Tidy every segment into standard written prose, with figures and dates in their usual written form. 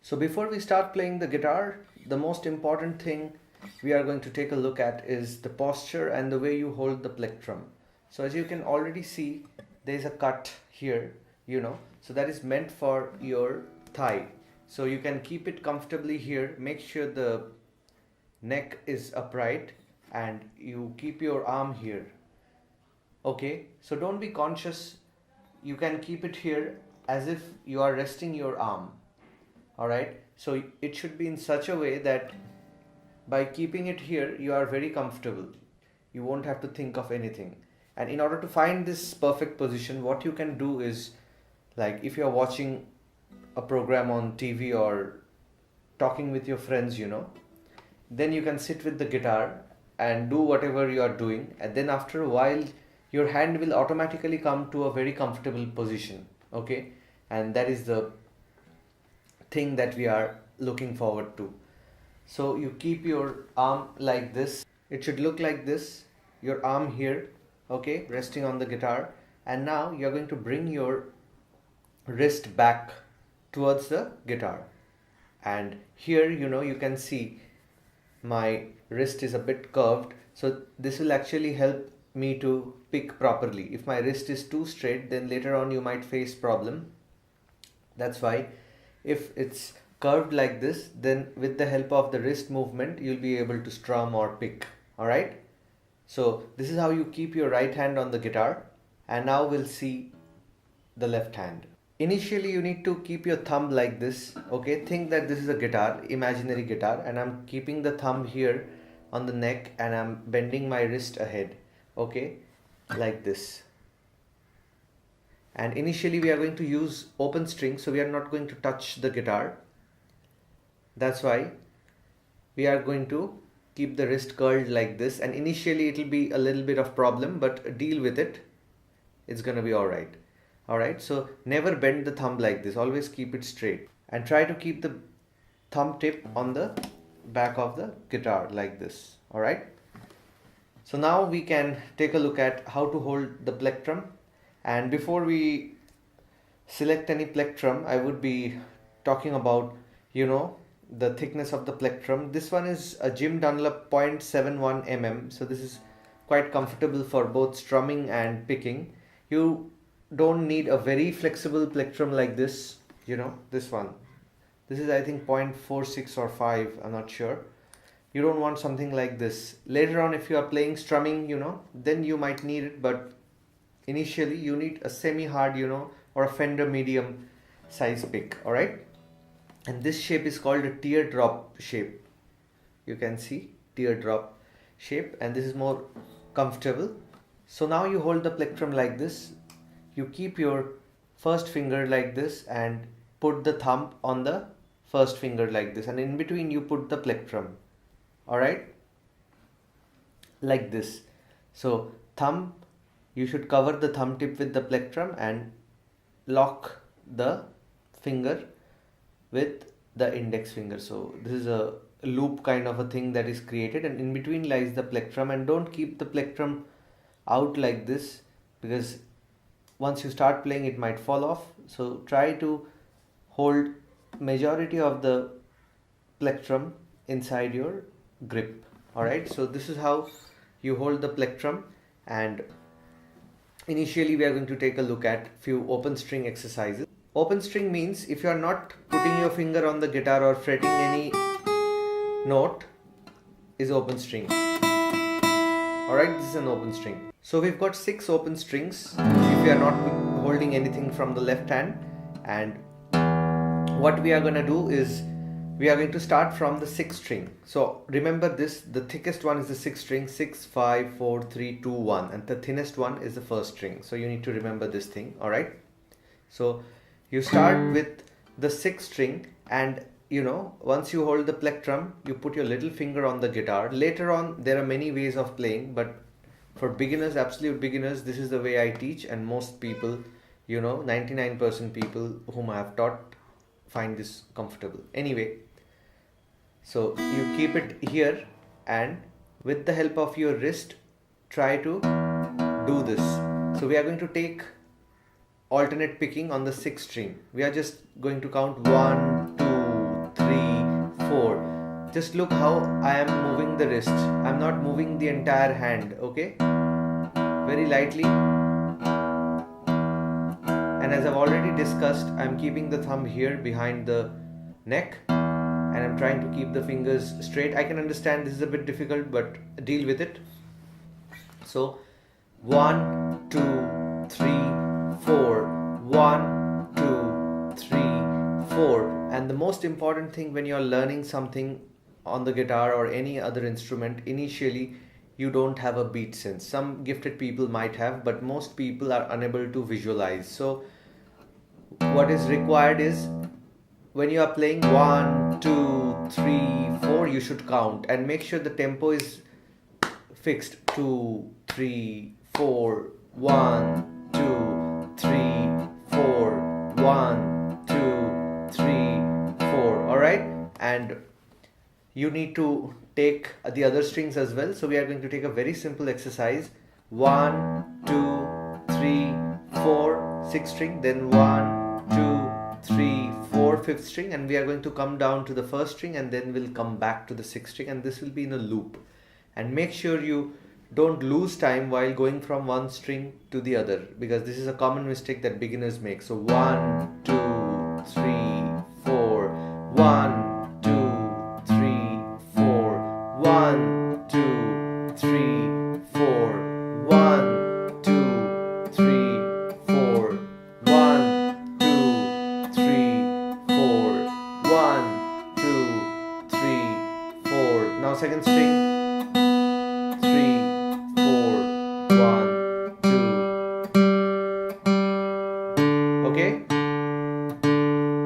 So before we start playing the guitar, the most important thing we are going to take a look at is the posture and the way you hold the plectrum. So as you can already see, there is a cut here, so that is meant for your thigh. So you can keep it comfortably here. Make sure the neck is upright and you keep your arm here. Okay, so don't be conscious. You can keep it here as if you are resting your arm. Alright, so it should be in such a way that by keeping it here, you are very comfortable. You won't have to think of anything. And in order to find this perfect position, what you can do is, like if you're watching a program on TV or talking with your friends, then you can sit with the guitar and do whatever you are doing, and then after a while your hand will automatically come to a very comfortable position. Okay, and that is the thing that we are looking forward to. So you keep your arm like this. It should look like this, your arm here, okay, resting on the guitar. And now you're going to bring your wrist back towards the guitar. And here, you can see my wrist is a bit curved. So this will actually help me to pick properly. If my wrist is too straight, then later on you might face problem. That's why if it's curved like this, then with the help of the wrist movement, you'll be able to strum or pick. Alright? So this is how you keep your right hand on the guitar. And now we'll see the left hand. Initially, you need to keep your thumb like this. Okay, think that this is a guitar, imaginary guitar, and I'm keeping the thumb here on the neck and I'm bending my wrist ahead. Okay, like this. And initially we are going to use open string, so we are not going to touch the guitar. That's why we are going to keep the wrist curled like this, and initially it will be a little bit of problem, but deal with it. It's gonna be alright. Alright, so never bend the thumb like this, always keep it straight and try to keep the thumb tip on the back of the guitar like this. Alright, so now we can take a look at how to hold the plectrum. And before we select any plectrum, I would be talking about, the thickness of the plectrum. This one is a Jim Dunlop 0.71 mm. So this is quite comfortable for both strumming and picking. You don't need a very flexible plectrum like this, this one. This is I think 0.46 or 5, I'm not sure. You don't want something like this. Later on if you are playing strumming, then you might need it, but initially you need a semi-hard, or a Fender medium size pick. Alright, and this shape is called a teardrop shape. You can see teardrop shape, and this is more comfortable. So now you hold the plectrum like this. You keep your first finger like this and put the thumb on the first finger like this, and in between you put the plectrum. Alright, like this. So thumb, you should cover the thumb tip with the plectrum and lock the finger with the index finger. So this is a loop kind of a thing that is created, and in between lies the plectrum. And don't keep the plectrum out like this, because once you start playing it might fall off. So try to hold majority of the plectrum inside your grip. Alright, so this is how you hold the plectrum. And initially we are going to take a look at few open string exercises. Open string means if you are not putting your finger on the guitar or fretting any note, is open string. Alright, this is an open string. So we've got 6 open strings if we are not holding anything from the left hand. And what we are going to do is we are going to start from the 6th string. So remember this, the thickest one is the 6th string, 6, 5, 4, 3, 2, 1, and the thinnest one is the 1st string. So you need to remember this thing. Alright, so you start with the 6th string, and once you hold the plectrum, you put your little finger on the guitar. Later on there are many ways of playing, but for beginners, absolute beginners, this is the way I teach, and most people, 99% people whom I have taught find this comfortable. Anyway, so you keep it here, and with the help of your wrist, try to do this. So we are going to take alternate picking on the 6th string. We are just going to count 1, 2, 3, 4. Just look how I am moving the wrist. I'm not moving the entire hand, okay? Very lightly. And as I've already discussed, I'm keeping the thumb here behind the neck and I'm trying to keep the fingers straight. I can understand this is a bit difficult, but deal with it. So 1, 2, 3, 4. 1, 2, 3, 4. And the most important thing when you're learning something on the guitar or any other instrument, initially you don't have a beat sense. Some gifted people might have, but most people are unable to visualize. So what is required is when you are playing 1, 2, 3, 4, you should count and make sure the tempo is fixed. 2, 3, 4, 1, 2, 3, 4, 1, 2, 3, 4. Alright, and you need to take the other strings as well. So we are going to take a very simple exercise. 1, 2, 3, 4, 6th string, then 1, 2, 3, 4, 5th string, and we are going to come down to the 1st string and then we'll come back to the 6th string, and this will be in a loop. And make sure you don't lose time while going from one string to the other, because this is a common mistake that beginners make. So 1, 2, 3, 4, 1, 2, 3, 4, 1, 2, 3, 4, 1, 2, 3, 4, 1, 2, 3, 4, 1, 2, 3, 4. Now 2nd string. 1, 2. Okay?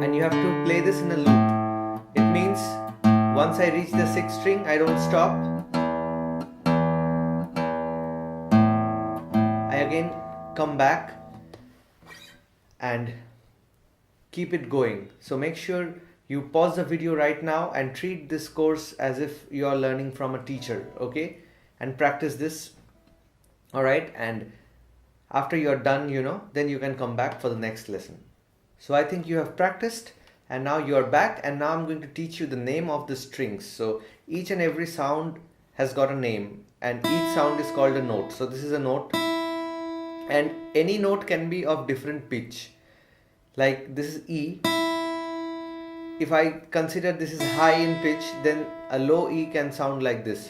And you have to play this in a loop. It means once I reach the 6th string, I don't stop. I again come back and keep it going. So make sure you pause the video right now and treat this course as if you are learning from a teacher, okay? And practice this. Alright, and after you're done, then you can come back for the next lesson. So I think you have practiced and now you're back, and now I'm going to teach you the name of the strings. So each and every sound has got a name and each sound is called a note. So this is a note, and any note can be of different pitch. Like this is E. If I consider this is high in pitch, then a low E can sound like this.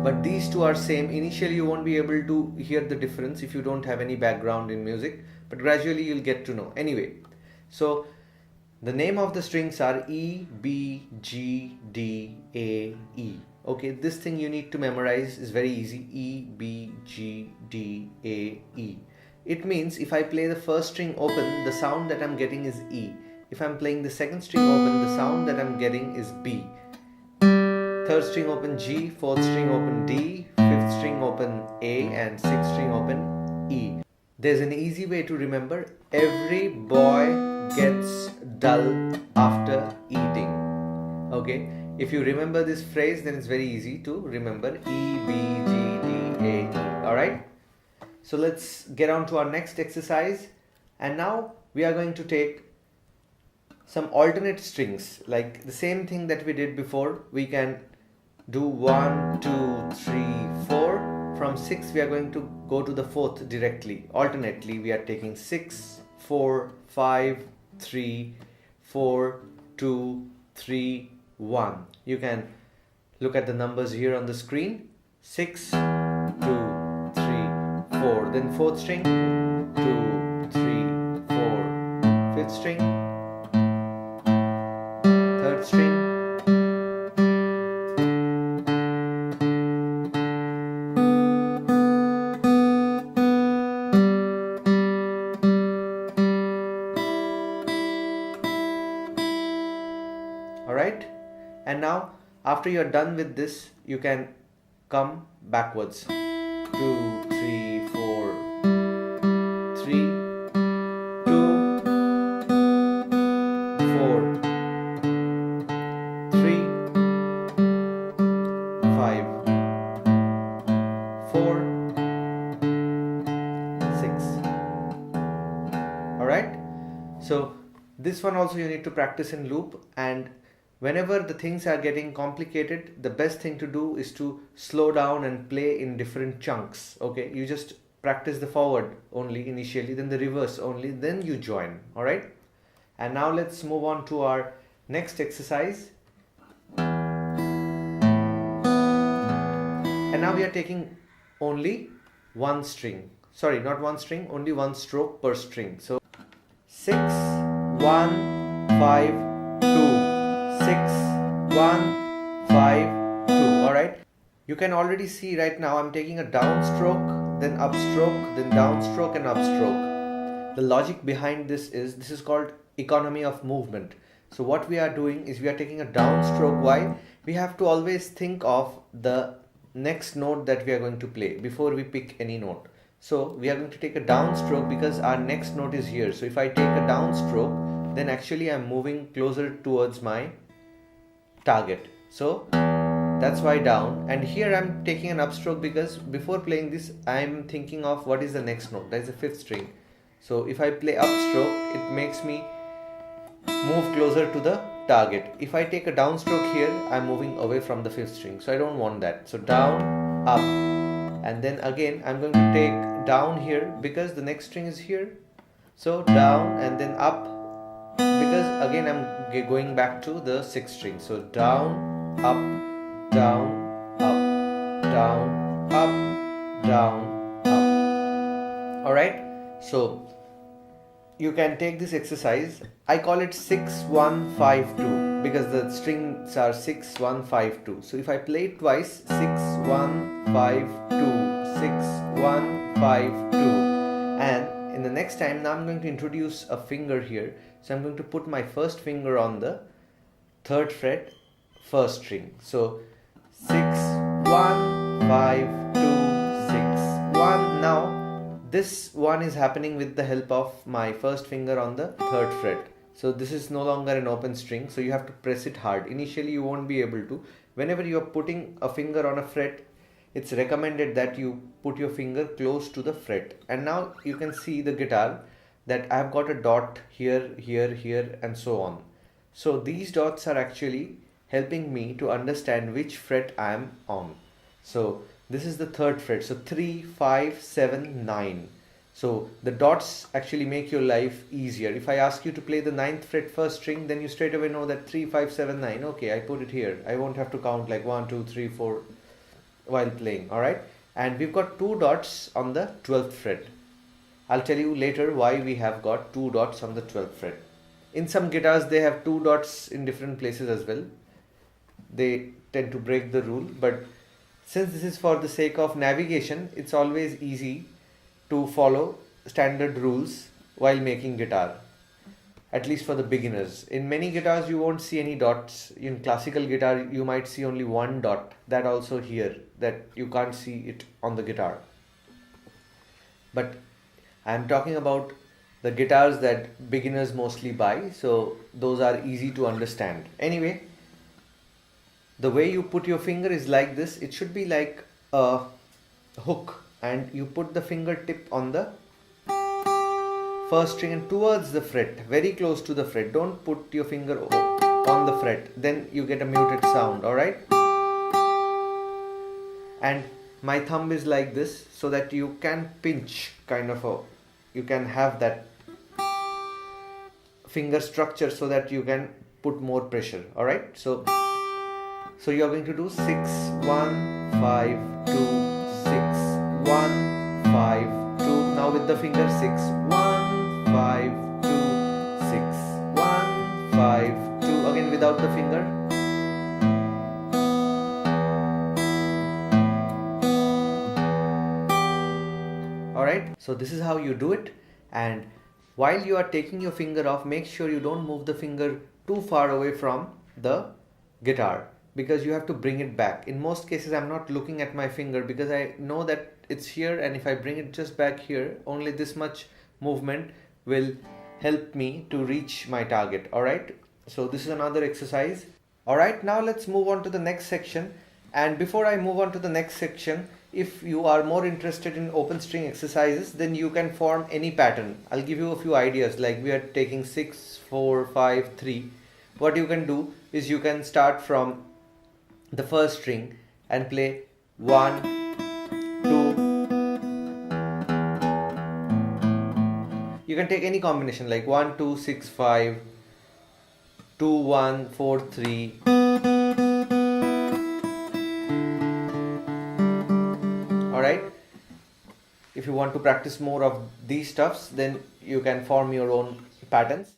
But these two are same. Initially you won't be able to hear the difference if you don't have any background in music, but gradually you'll get to know. Anyway, so the name of the strings are E, B, G, D, A, E. Okay, this thing you need to memorize is very easy. E, B, G, D, A, E. It means if I play the 1st string open, the sound that I'm getting is E. If I'm playing the 2nd string open, the sound that I'm getting is B. 3rd string open G, 4th string open D, 5th string open A, and 6th string open E. There's an easy way to remember. Every boy gets dull after eating. Okay, if you remember this phrase, then it's very easy to remember. E, B, G, D, A, E. Alright, so let's get on to our next exercise. And now we are going to take some alternate strings, like the same thing that we did before. We can do 1, 2, 3, 4. From 6 we are going to go to the 4th directly. Alternately we are taking 6, 4, 5, 3, 4, 2, 3, 1. You can look at the numbers here on the screen. 6, 2, 3, 4. Then 4th string, 2, 3, 4. 5th string, 3rd string, alright, and now after you're done with this, you can come backwards. 2, 3, 4, 3, 2, 4, 3, 5, 4, So this one also you need to practice in loop, and whenever the things are getting complicated, the best thing to do is to slow down and play in different chunks. Okay, you just practice the forward only initially, then the reverse only, then you join. All right, and now let's move on to our next exercise. And now we are taking only one string. Sorry, not one string, only one stroke per string. So 6, 1, 5, 2, 6, 1, 5, 2. Alright. You can already see right now I'm taking a downstroke, then upstroke, then downstroke and upstroke. The logic behind this is called economy of movement. So what we are doing is we are taking a downstroke. Why? We have to always think of the next note that we are going to play before we pick any note. So we are going to take a downstroke because our next note is here. So if I take a downstroke, then actually I'm moving closer towards my target. So that's why down. And here I'm taking an upstroke because before playing this, I'm thinking of what is the next note. That is the fifth string. So if I play upstroke, it makes me move closer to the target. If I take a downstroke here, I'm moving away from the fifth string. So I don't want that. So down, up. And then again, I'm going to take down here because the next string is here. So down and then up because again, I'm going back to the sixth string. So down, up, down, up, down, up, down, up. Alright. So you can take this exercise. I call it 6-1-5-2 because the strings are 6-1-5-2. So if I play it twice, 6-1-5-2, 6-1-5-2, and in the next time, now I'm going to introduce a finger here. So I'm going to put my first finger on the third fret, first string. So 6-1-5-2, 6-1. Now this one is happening with the help of my first finger on the third fret. So this is no longer an open string, so you have to press it hard. Initially you won't be able to. Whenever you are putting a finger on a fret, it's recommended that you put your finger close to the fret. And now you can see the guitar that I've got a dot here, here, here and so on. So these dots are actually helping me to understand which fret I am on. So this is the third fret. So 3, 5, 7, 9. So the dots actually make your life easier. If I ask you to play the 9th fret first string, then you straight away know that 3, 5, 7, 9. Okay, I put it here. I won't have to count like 1, 2, 3, 4 while playing. Alright. And we've got 2 dots on the 12th fret. I'll tell you later why we have got 2 dots on the 12th fret. In some guitars, they have 2 dots in different places as well. They tend to break the rule, but since this is for the sake of navigation, it's always easy to follow standard rules while making guitar, at least for the beginners. In many guitars, you won't see any dots. In classical guitar, you might see only one dot. That also here, that you can't see it on the guitar. But I'm talking about the guitars that beginners mostly buy, so those are easy to understand. Anyway, the way you put your finger is like this. It should be like a hook, and you put the fingertip on the first string and towards the fret, very close to the fret. Don't put your finger on the fret, then you get a muted sound. Alright, and my thumb is like this so that you can pinch, you can have that finger structure so that you can put more pressure. Alright, so you are going to do 6, 1, 5, 2, 6, 1, 5, 2. Now with the finger 6, 1, 5, 2, 6, 1, 5, 2. Again without the finger. Alright, so this is how you do it. And while you are taking your finger off, make sure you don't move the finger too far away from the guitar, because you have to bring it back. In most cases, I'm not looking at my finger because I know that it's here, and if I bring it just back here, only this much movement will help me to reach my target. Alright, so this is another exercise. Alright, now let's move on to the next section. And before I move on to the next section, if you are more interested in open string exercises, then you can form any pattern. I'll give you a few ideas, like we are taking 6, 4, 5, 3. What you can do is you can start from the first string and play 1, 2. You can take any combination like 1, 2, 6, 5, 2, 1, 4, 3. Alright, if you want to practice more of these stuffs, then you can form your own patterns.